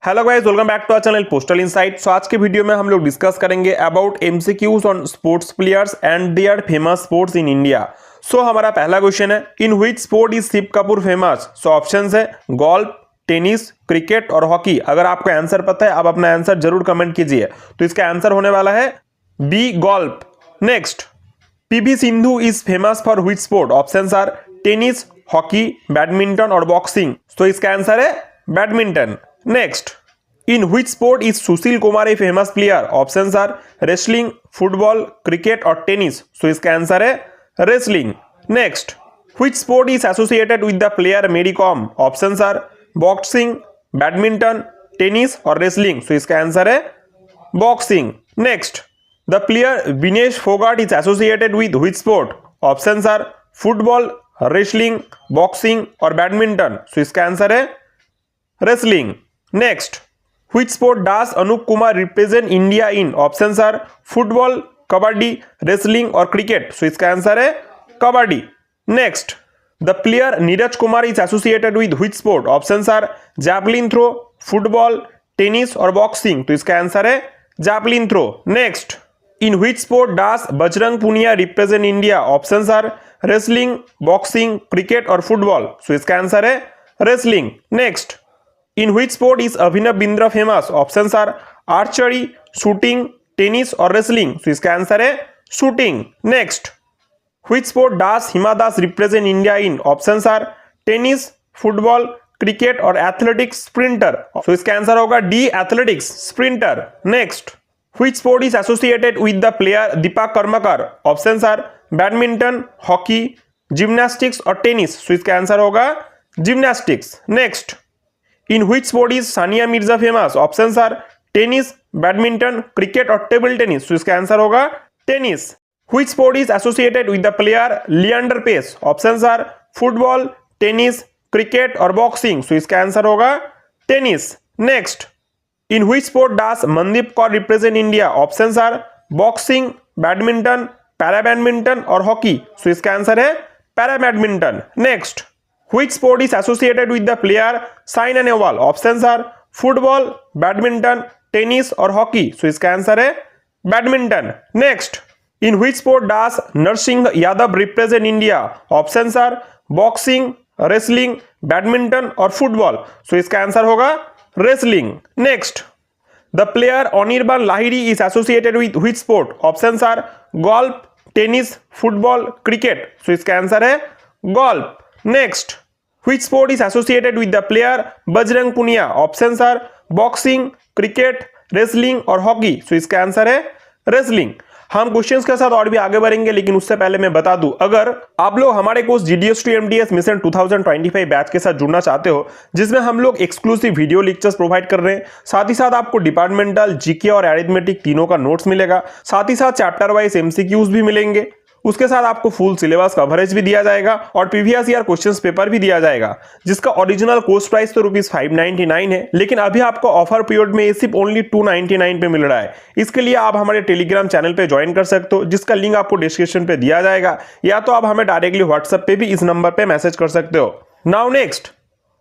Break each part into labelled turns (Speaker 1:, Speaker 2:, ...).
Speaker 1: Hello guys, welcome back to our channel postal insight. So आज के video में हम लोग डिस्कस करेंगे about MCQs on sports players and their famous sports in India. So हमारा पहला क्वेश्चन है, in which sport is Shiv Kapur famous. So options है गोल्फ, टेनिस, क्रिकेट और हॉकी। अगर आपको आंसर पता है आप अपना आंसर जरूर कमेंट कीजिए। तो इसका आंसर होने वाला है B golf. Next, PV Sindhu is famous for which sport. Options are tennis, hockey, badminton और बॉक्सिंग। तो इसका आंसर है badminton. Next, in which sport is Sushil Kumar a famous player. Options are wrestling, football, cricket और tennis. So इसका answer है wrestling. Next, which sport is associated with the player Mary Kom. Options are boxing, badminton, tennis और wrestling. So इसका answer है boxing. Next, the player Vinesh Phogat is associated with which sport. Options are football, wrestling, boxing और badminton. So इसका answer है wrestling. Next, which sport does Anup Kumar represent India in? Options are football, kabaddi, wrestling और cricket. So इसका answer है kabaddi. Next, the player Neeraj Kumar is associated with which sport? Options are javelin throw, football, tennis और boxing. तो इसका answer है javelin throw. Next, in which sport does Bajrang Punia represent India? Options are wrestling, boxing, cricket और football. So इसका answer है wrestling. Next, in which sport is Abhinav Bindra famous. Options are archery, shooting, tennis और wrestling. तो इसका answer है shooting. Next, which sport does Hima Das represent India in. Options are tennis, football, cricket और athletics sprinter. तो इसका answer होगा D athletics sprinter. Next, which sport is associated with the player Deepak Karmakar. Options are badminton, hockey, gymnastics और tennis. तो इसका answer होगा gymnastics. Next, in which sport is Sania Mirza famous. Options are tennis, badminton, cricket और table tennis. तो इसका answer होगा tennis. Which sport is associated with the player Leander Paes. Options are football, tennis, cricket और boxing. तो इसका आंसर होगा tennis. Next, in which sport does Mandeep Kaur represent India. Options are boxing, badminton, para badminton और hockey. तो इसका answer है para badminton. Next, which sport is associated with the player Saina Nehwal? Options are football, badminton, tennis और hockey. So इसका answer है badminton. Next, in which sport does Narsingh Yadav represent India? Options are boxing, wrestling, badminton और football. So इसका answer होगा wrestling. Next, the player Anirban Lahiri is associated with which sport? Options are golf, tennis, football, cricket. So इसका answer है golf. Next, which sport is associated with the player Bajrang Punia? Options are boxing, cricket, wrestling और hockey. So इसका answer है wrestling. हम questions के साथ और भी आगे बढ़ेंगे, लेकिन उससे पहले मैं बता दूं, अगर आप लोग हमारे course GDS to MTS mission 2025 batch के साथ जुड़ना चाहते हो, जिसमें हम लोग एक्सक्लूसिव वीडियो लेक्चर्स प्रोवाइड कर रहे हैं, साथ ही साथ आपको डिपार्टमेंटल, जीके और अरिथमेटिक तीनों का नोट्स मिलेगा, साथ ही साथ चैप्टर वाइज MCQs भी मिलेंगे, उसके साथ आपको फुल सिलेबस कवरेज भी दिया जाएगा और प्रीवियस ईयर क्वेश्चंस पेपर भी दिया जाएगा, जिसका ओरिजिनल कोर्स प्राइस तो ₹599 है, लेकिन अभी आपको ऑफर पीरियड में ये सिर्फ ओनली $299 पे मिल रहा है। इसके लिए आप हमारे टेलीग्राम चैनल पे ज्वाइन कर सकते हो, जिसका लिंक आपको डिस्क्रिप्शन पे दिया जाएगा, या तो आप हमें डायरेक्टली व्हाट्सएप पे भी इस नंबर पे मैसेज कर सकते हो। Now next,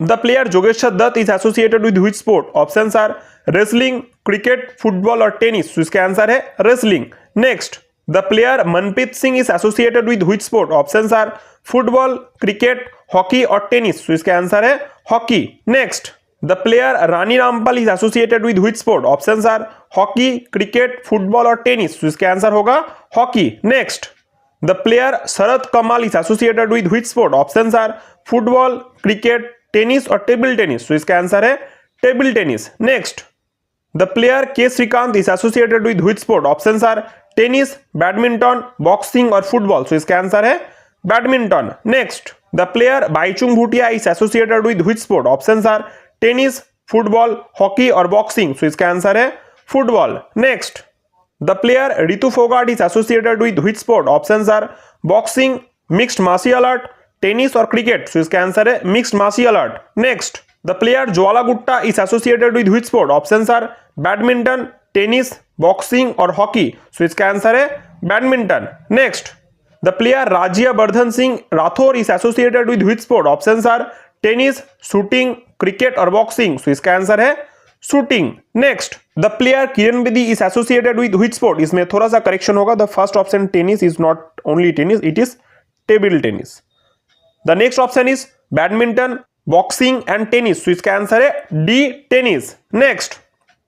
Speaker 1: the player Jogeshwar Dutt is associated with which sport. Options are wrestling, cricket, football और टेनिस। तो इसका आंसर है wrestling. Next, the player Manpreet Singh is associated with which sport? Options are football, cricket, hockey और tennis. तो इसका answer है hockey. Next, the player Rani Rampal is associated with which sport? Options are hockey, cricket, football और tennis. तो इसका answer होगा hockey. Next, the player शरद कमाल is associated with which sport? Options are football, cricket, tennis और table tennis. तो इसका answer है table tennis. Next, the player K Srikanth is associated with which sport? Options are tennis, badminton, boxing और football. So इसका answer है badminton. Next, the player Baichung Bhutia is associated with which sport? Options are tennis, football, hockey और boxing. So इसका answer है football. Next, the player Ritu Phogat is associated with which sport? Options are boxing, mixed martial art, tennis और cricket. So इसका answer है mixed martial art. Next, the player Jwala Gutta is associated with which sport? Options are badminton, tennis, boxing और hockey. So इसका answer है badminton. Next, the player Rajyavardhan Singh Rathore is associated with which sport? Options are tennis, shooting, cricket और boxing. So इसका answer है shooting. Next, the player Kiran Bedi is associated with which sport, इसमें थोड़ा सा correction होगा, the first option tennis is not only tennis, it is table tennis. The next option is badminton, boxing and tennis, तो इसका answer है D tennis. Next,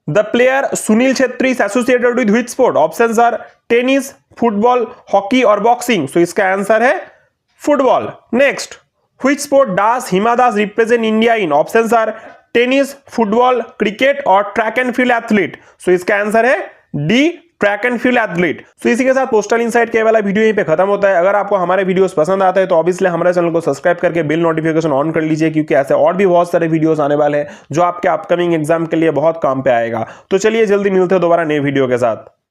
Speaker 1: the player Sunil Chhetri is associated with which sport, options are tennis, football, hockey और boxing, तो इसका answer है football. Next, which sport does Hima Das represent India in, options are tennis, football, cricket और track and field athlete, so इसका answer है D track and field athlete. तो इसी के साथ पोस्टल इनसाइट के वाला वीडियो यहीं पे खत्म होता है। अगर आपको हमारे वीडियोस पसंद आते हैं तो ऑब्वियसली हमारे चैनल को सब्सक्राइब करके बेल नोटिफिकेशन ऑन कर लीजिए, क्योंकि ऐसे और भी बहुत सारे वीडियोस आने वाले हैं जो आपके अपकमिंग एग्जाम के लिए बहुत काम पे आएगा। तो चलिए जल्दी मिलते हैं दोबारा नए वीडियो के साथ।